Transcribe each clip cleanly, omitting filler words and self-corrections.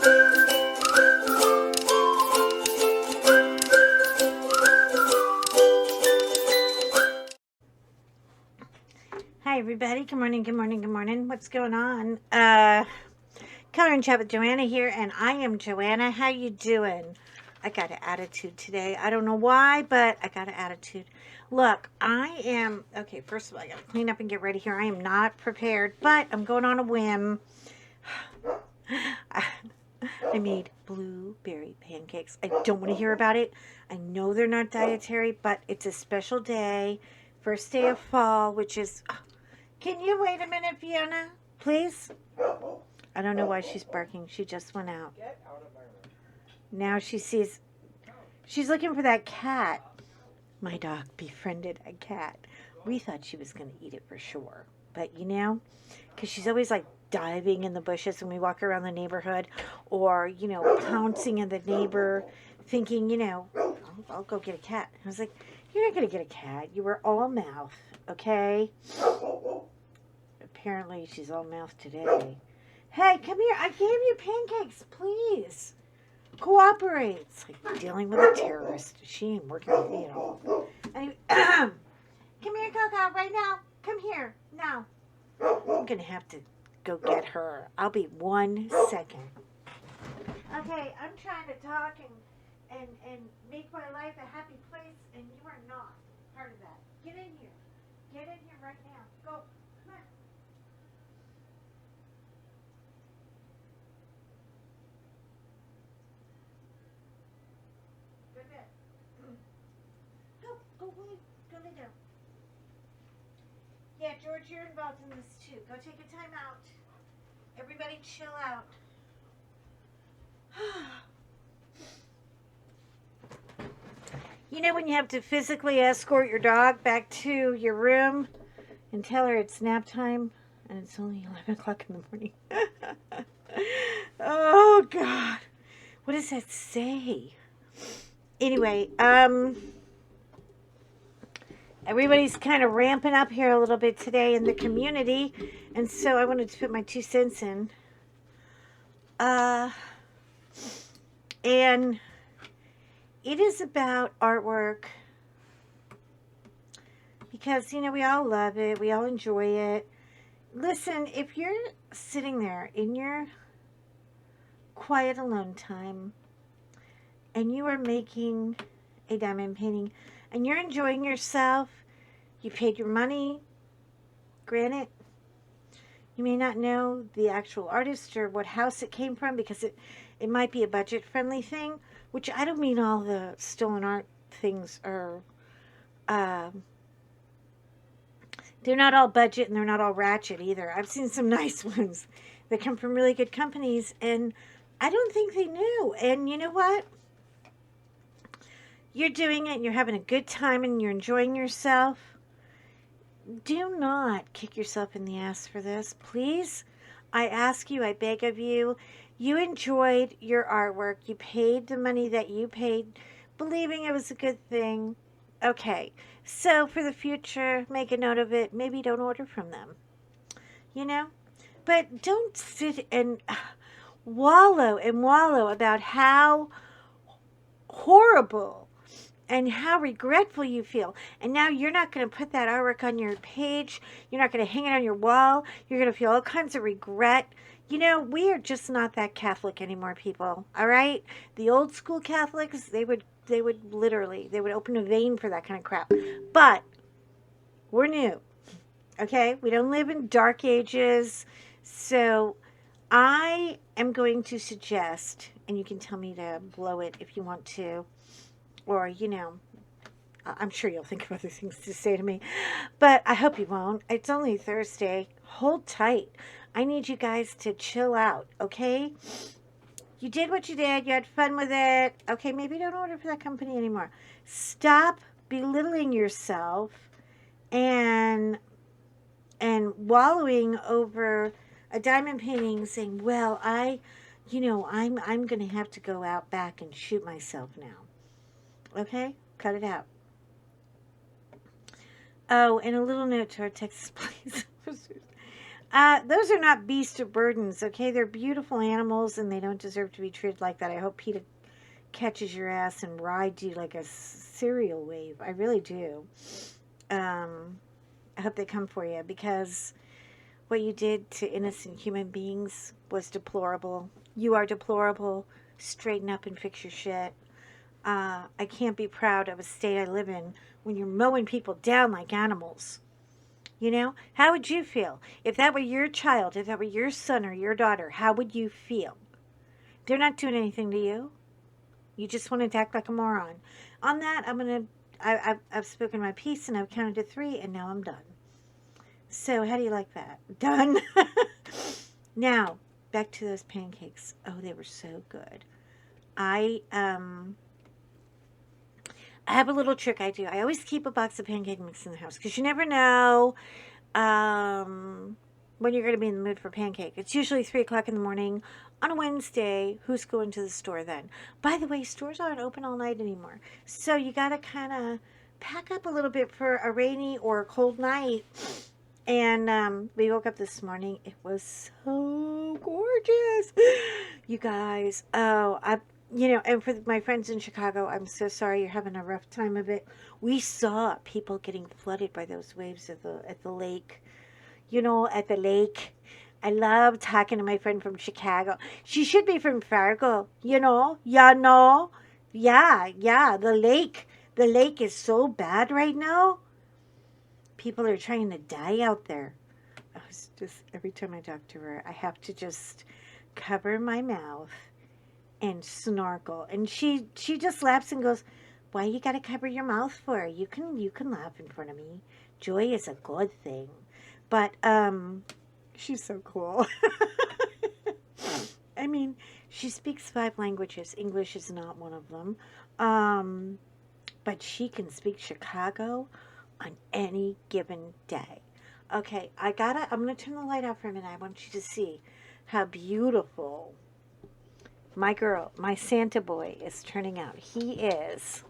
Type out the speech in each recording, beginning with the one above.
Hi everybody, good morning, good morning, good morning. What's going on? Color and Chat with Joanna here, and I am Joanna. How you doing? I got an attitude today. I don't know why, but I got an attitude. Look, I am, okay, first of all, I gotta clean up and get ready here. I am not prepared, but I'm going on a whim. I made blueberry pancakes. I don't want to hear about it. I know they're not dietary, but it's a special day. First day of fall, which is... Can you wait a minute, Fiona? Please? I don't know why she's barking. She just went out. Get out of my room. Now she sees... She's looking for that cat. My dog befriended a cat. We thought she was going to eat it for sure. But, you know, because she's always like diving in the bushes when we walk around the neighborhood, or, you know, pouncing at the neighbor, thinking, you know, I'll go get a cat. I was like, you're not going to get a cat. You were all mouth, okay? Apparently she's all mouth today. Hey, come here. I gave you pancakes. Please. Cooperate. It's like dealing with a terrorist. She ain't working with me at all. Anyway, come here, Coco, right now. Come here. Now. I'm going to have to go get her. I'll be 1 second. Okay, I'm trying to talk and make my life a happy place, and you are not part of that. Get in here. Get in here right now. Go. Come on. Go to bed. Go lay down. Yeah, George, you're involved in this too. Go take a time out. Everybody chill out. You know when you have to physically escort your dog back to your room and tell her it's nap time and it's only 11 o'clock in the morning? Oh, God. What does that say? Anyway, everybody's kind of ramping up here a little bit today in the community, and so I wanted to put my 2 cents in. And it is about artwork because, you know, we all love it. We all enjoy it. Listen, if you're sitting there in your quiet alone time and you are making a diamond painting and you're enjoying yourself, you paid your money, granted, you may not know the actual artist or what house it came from because it might be a budget-friendly thing, which I don't mean all the stolen art things are, they're not all budget and they're not all ratchet either. I've seen some nice ones that come from really good companies, and I don't think they knew. And you know what? You're doing it and you're having a good time and you're enjoying yourself. Do not kick yourself in the ass for this, please. I ask you, I beg of you. You enjoyed your artwork. You paid the money that you paid, believing it was a good thing. Okay, so for the future, make a note of it. Maybe don't order from them, you know? But don't sit and wallow about how horrible and how regretful you feel. And now you're not going to put that artwork on your page. You're not going to hang it on your wall. You're going to feel all kinds of regret. You know, we are just not that Catholic anymore, people. All right? The old school Catholics, they would open a vein for that kind of crap. But we're new. Okay? We don't live in dark ages. So I am going to suggest, and you can tell me to blow it if you want to, or, you know, I'm sure you'll think of other things to say to me, but I hope you won't. It's only Thursday. Hold tight. I need you guys to chill out, okay? You did what you did. You had fun with it. Okay, maybe don't order for that company anymore. Stop belittling yourself and wallowing over a diamond painting saying, well, I'm going to have to go out back and shoot myself now. Okay? Cut it out. Oh, and a little note to our Texas police officers. Those are not beasts or burdens, okay? They're beautiful animals and they don't deserve to be treated like that. I hope PETA catches your ass and rides you like a cereal wave. I really do. Um, I hope they come for you because what you did to innocent human beings was deplorable. You are deplorable. Straighten up and fix your shit. I can't be proud of a state I live in when you're mowing people down like animals. You know, how would you feel if that were your child, if that were your son or your daughter? How would you feel? They're not doing anything to you. You just want to act like a moron. On that, I've spoken my piece and I've counted to 3 and now I'm done. So, how do you like that? Done. Now, back to those pancakes. Oh, they were so good. I um I have a little trick I do. I always keep a box of pancake mix in the house because you never know um, when you're going to be in the mood for pancake. It's usually 3 o'clock in the morning on a Wednesday. Who's going to the store then? By the way, stores aren't open all night anymore. So you got to kind of pack up a little bit for a rainy or a cold night. And we woke up this morning. It was so gorgeous. You guys, and for my friends in Chicago, I'm so sorry you're having a rough time of it. We saw people getting flooded by those waves at the lake. At the lake. I love talking to my friend from Chicago. She should be from Fargo, Yeah, no. Yeah, the lake. The lake is so bad right now. People are trying to die out there. I was just every time I talk to her, I have to just cover my mouth and snorkel. And she just laughs and goes, "Why you gotta cover your mouth for? You can laugh in front of me. Joy is a good thing." But she's so cool. I mean, she speaks 5 languages. English is not one of them. Um, but she can speak Chicago on any given day. Okay, I'm gonna turn the light off for a minute. I want you to see how beautiful my girl, my Santa boy is turning out. He is.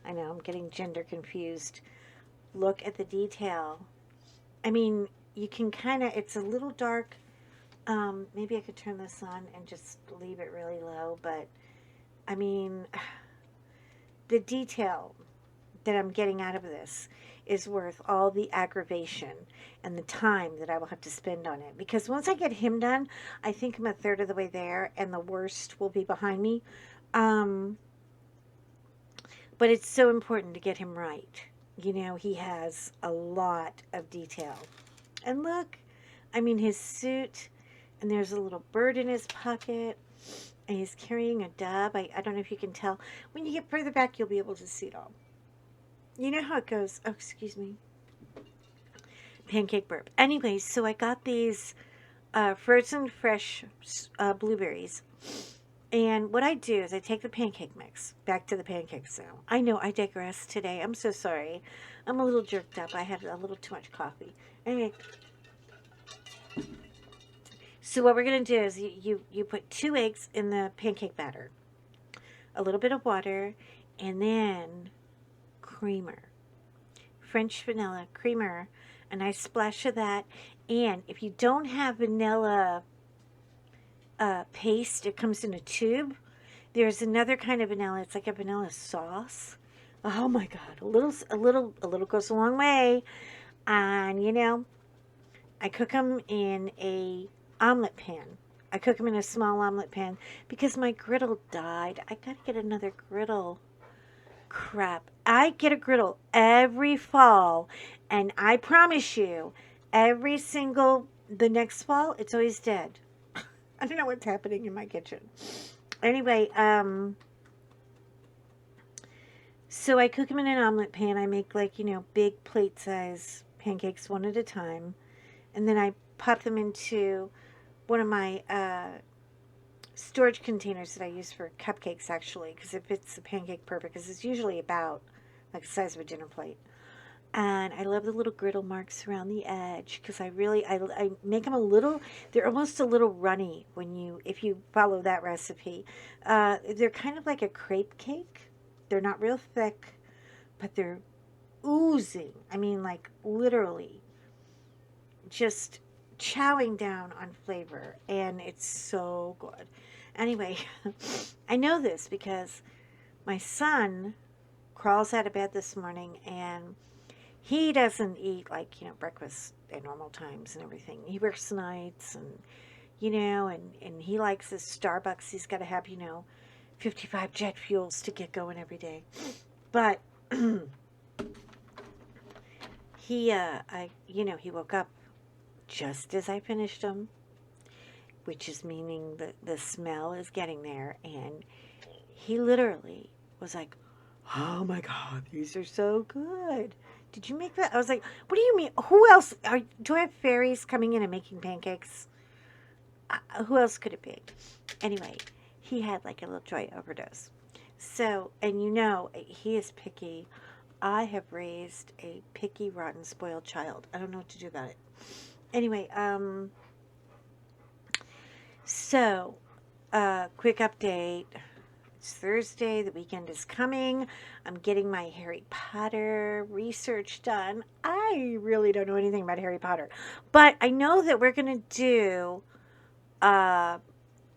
I know I'm getting gender confused. Look at the detail. I mean, you can it's a little dark. Maybe I could turn this on and just leave it really low, but I mean, the detail that I'm getting out of this is worth all the aggravation and the time that I will have to spend on it. Because once I get him done, I think I'm a third of the way there and the worst will be behind me. Um, but it's so important to get him right. He has a lot of detail. And look, I mean, his suit, and there's a little bird in his pocket, and he's carrying a dove. I don't know if you can tell. When you get further back, you'll be able to see it all. You know how it goes. Oh, excuse me. Pancake burp. Anyways, so I got these frozen fresh blueberries. And what I do is I take the pancake mix. Back to the pancakes now. I know I digress today. I'm so sorry. I'm a little jerked up. I had a little too much coffee. Anyway. So what we're going to do is you put 2 eggs in the pancake batter. A little bit of water. And then creamer. French vanilla creamer, a nice splash of that. And if you don't have vanilla paste, it comes in a tube. There's another kind of vanilla. It's like a vanilla sauce. Oh my God, a little goes a long way. And I cook them in a omelet pan. I cook them in a small omelet pan because my griddle died. I gotta get another griddle. Crap. I get a griddle every fall, and I promise you, the next fall, it's always dead. I don't know what's happening in my kitchen. Anyway, so I cook them in an omelet pan. I make big plate size pancakes one at a time, and then I pop them into one of my storage containers that I use for cupcakes, actually, because it fits the pancake perfect, because it's usually about like the size of a dinner plate. And I love the little griddle marks around the edge because I make them they're almost a little runny if you follow that recipe. They're kind of like a crepe cake. They're not real thick, but they're oozing. I mean, like literally just chowing down on flavor, and it's so good. Anyway, I know this because my son crawls out of bed this morning, and he doesn't eat like, breakfast at normal times and everything. He works nights, and and he likes his Starbucks. He's got to have 55 jet fuels to get going every day. But he woke up just as I finished him, which is meaning that the smell is getting there, and he literally was like, "Oh my God, these are so good. Did you make that?" I was like, "What do you mean? Who else? Do I have fairies coming in and making pancakes? Who else could it be?" Anyway, he had like a little joy overdose. So, and he is picky. I have raised a picky, rotten, spoiled child. I don't know what to do about it. Anyway, so, quick update. It's Thursday. The weekend is coming. I'm getting my Harry Potter research done. I really don't know anything about Harry Potter, but I know that we're going to do a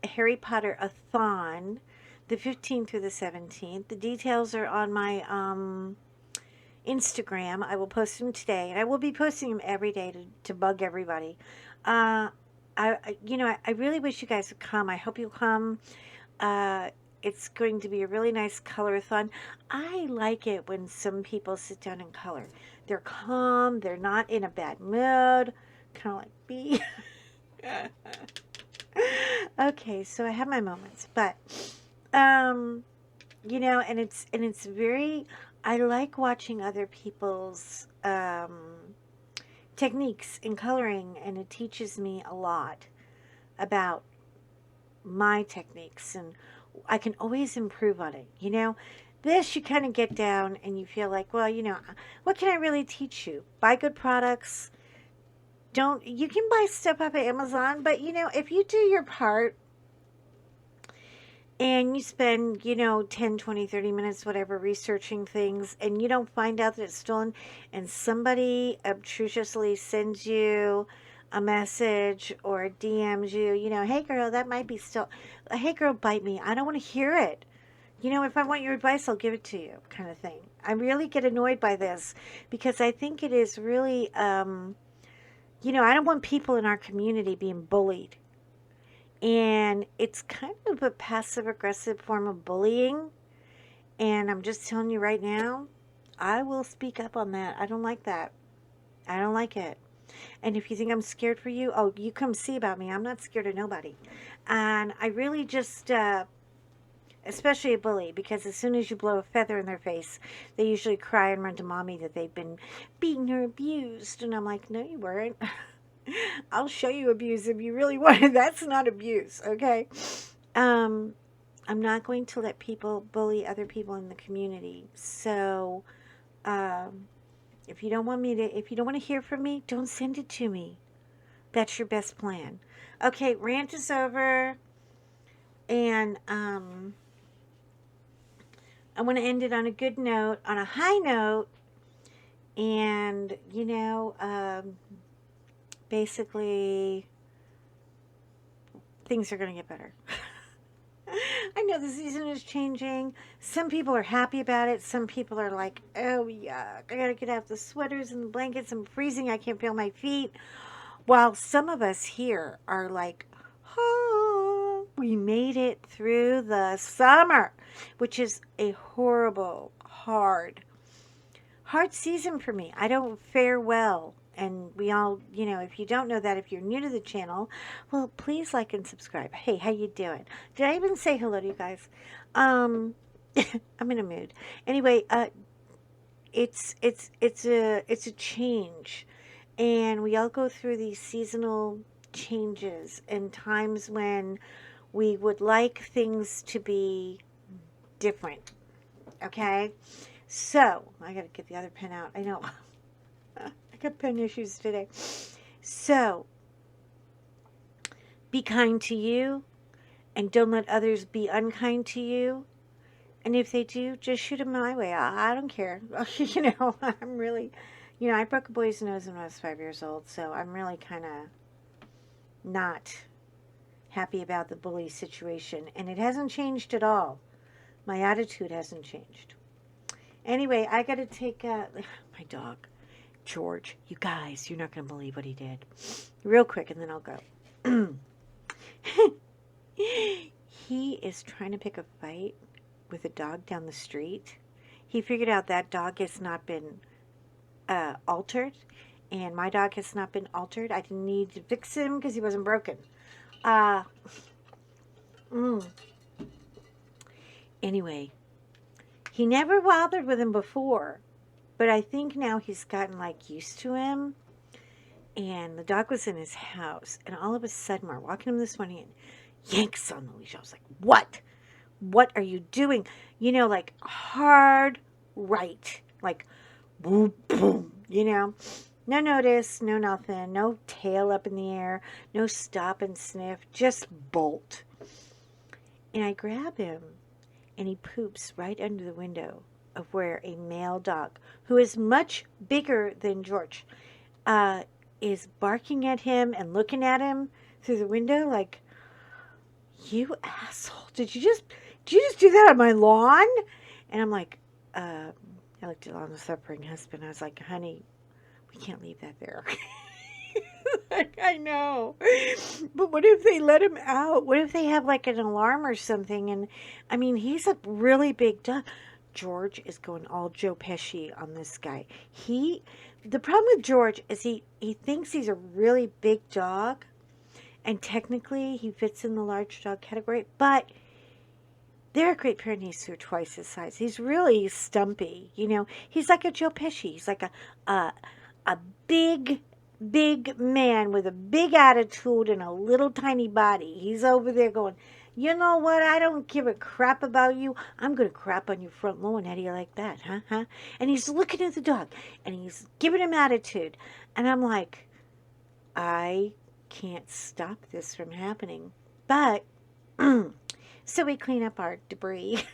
Harry Potter-a-thon the 15th through the 17th. The details are on my Instagram. I will post them today, and I will be posting them every day to bug everybody. I really wish you guys would come. I hope you'll come. It's going to be a really nice colorathon. I like it when some people sit down and color. They're calm. They're not in a bad mood. Kind of like me. Okay, so I have my moments, but and it's very. I like watching other people's techniques in coloring, and it teaches me a lot about my techniques, and I can always improve on it. This you kind of get down and you feel like, well, what can I really teach you? Buy good products. You can buy stuff off of Amazon, but if you do your part and you spend, 10, 20, 30 minutes, whatever, researching things, and you don't find out that it's stolen, and somebody obtrusively sends you a message or DMs you, "Hey girl, that might be still, hey girl, bite me. I don't want to hear it. If I want your advice, I'll give it to you," kind of thing. I really get annoyed by this because I think it is really, I don't want people in our community being bullied. And it's kind of a passive-aggressive form of bullying. And I'm just telling you right now, I will speak up on that. I don't like that. I don't like it. And if you think I'm scared for you, oh, you come see about me. I'm not scared of nobody. And I really just, especially a bully, because as soon as you blow a feather in their face, they usually cry and run to mommy that they've been beaten or abused. And I'm like, no, you weren't. I'll show you abuse if you really want it. That's not abuse, okay? I'm not going to let people bully other people in the community. So, if you don't want to hear from me, don't send it to me. That's your best plan. Okay, rant is over, and I want to end it on a good note, on a high note, and basically, things are going to get better. I know the season is changing. Some people are happy about it. Some people are like, oh, yuck. I got to get out the sweaters and the blankets. I'm freezing. I can't feel my feet. While some of us here are like, oh, we made it through the summer, which is a horrible, hard season for me. I don't fare well. And we all, if you don't know that, if you're new to the channel, well, please like and subscribe. Hey, how you doing? Did I even say hello to you guys? I'm in a mood. Anyway, it's a change, and we all go through these seasonal changes and times when we would like things to be different. Okay, so I got to get the other pen out. I know. I got pen issues today. So, be kind to you, and don't let others be unkind to you. And if they do, just shoot them my way. I don't care. I'm really, I broke a boy's nose when I was 5 years old, so I'm really kind of not happy about the bully situation, and it hasn't changed at all. My attitude hasn't changed. Anyway, I got to take my dog, George. You guys, you're not going to believe what he did. Real quick, and then I'll go. He is trying to pick a fight with a dog down the street. He figured out that dog has not been altered, and my dog has not been altered. I didn't need to fix him because he wasn't broken. Uh, mm. Anyway, he never bothered with him before, but I think now he's gotten like used to him. And the dog was in his house, and all of a sudden we're walking him this morning and yanks on the leash. I was like, what? What are you doing? You know, like hard right. Like boom, boom, you know. No notice, no nothing, no tail up in the air, no stop and sniff, just bolt. And I grab him, and he poops right under the window of where a male dog, who is much bigger than George, is barking at him and looking at him through the window like, you asshole, did you just do that on my lawn? And I'm like, I looked at on the suffering husband. I was like, honey, we can't leave that there. Like, I know. But what if they let him out? What if they have like an alarm or something? And I mean, he's a really big dog. George is going all Joe Pesci on this guy. The problem with George is he thinks he's a really big dog, and technically he fits in the large dog category, but they're a Great Pyrenees who are twice his size. He's really stumpy, you know. He's like a Joe Pesci. He's like a big man with a big attitude and a little tiny body. He's over there going, you know what? I don't give a crap about you. I'm going to crap on your front lawn. How do you like that, huh? And he's looking at the dog, and he's giving him attitude. And I'm like, I can't stop this from happening. But, so we clean up our debris.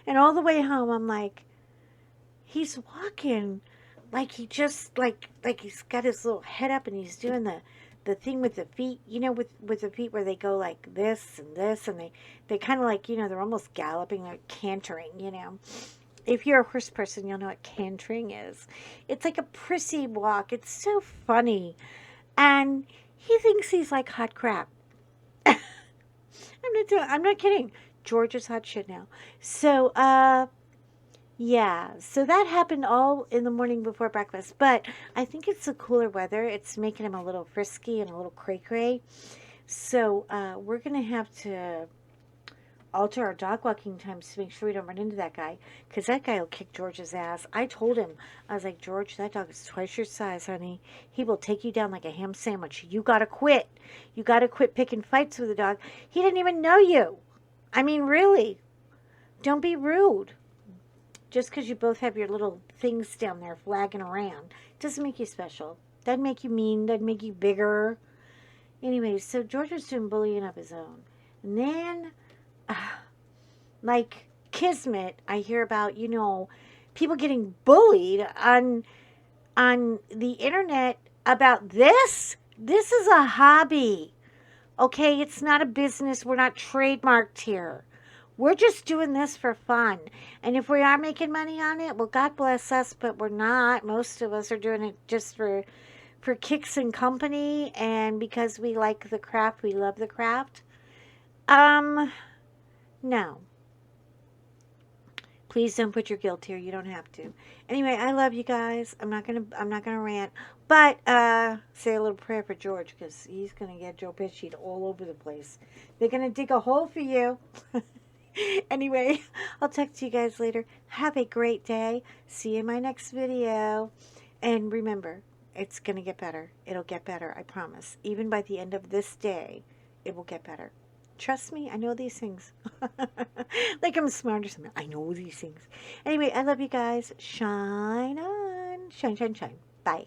And all the way home, I'm like, he's walking like he just, like he's got his little head up, and he's doing the thing with the feet, you know, with the feet where they go like this, and they kind of like, you know, they're almost galloping, they're cantering, you know. If you're a horse person, you'll know what cantering is. It's like a prissy walk. It's so funny. And he thinks he's like hot crap. I'm not kidding. George is hot shit now. So, yeah, so that happened all in the morning before breakfast, but I think it's the cooler weather. It's making him a little frisky and a little cray-cray. So we're going to have to alter our dog walking times to make sure we don't run into that guy, because that guy will kick George's ass. I told him, I was like, George, that dog is twice your size, honey. He will take you down like a ham sandwich. You got to quit. You got to quit picking fights with the dog. He didn't even know you. I mean, really. Don't be rude. Just because you both have your little things down there flagging around doesn't make you special. Doesn't make you mean. Doesn't make you bigger. Anyway, so George was doing bullying of his own. And then, like Kismet, I hear about, you know, people getting bullied on the internet about this. This is a hobby. Okay, it's not a business. We're not trademarked here. We're just doing this for fun. And if we are making money on it, well, God bless us, but we're not. Most of us are doing it just for kicks and company, and because we like the craft, we love the craft. No. Please don't put your guilt here. You don't have to. Anyway, I love you guys. I'm not gonna rant. But say a little prayer for George, because he's gonna get Joe Pesci all over the place. They're gonna dig a hole for you. Anyway, I'll talk to you guys later. Have a great day. See you in my next video. And remember, it's going to get better. It'll get better, I promise. Even by the end of this day, it will get better. Trust me, I know these things. Like I'm smart or something. I know these things. Anyway, I love you guys. Shine on. Shine, shine, shine. Bye.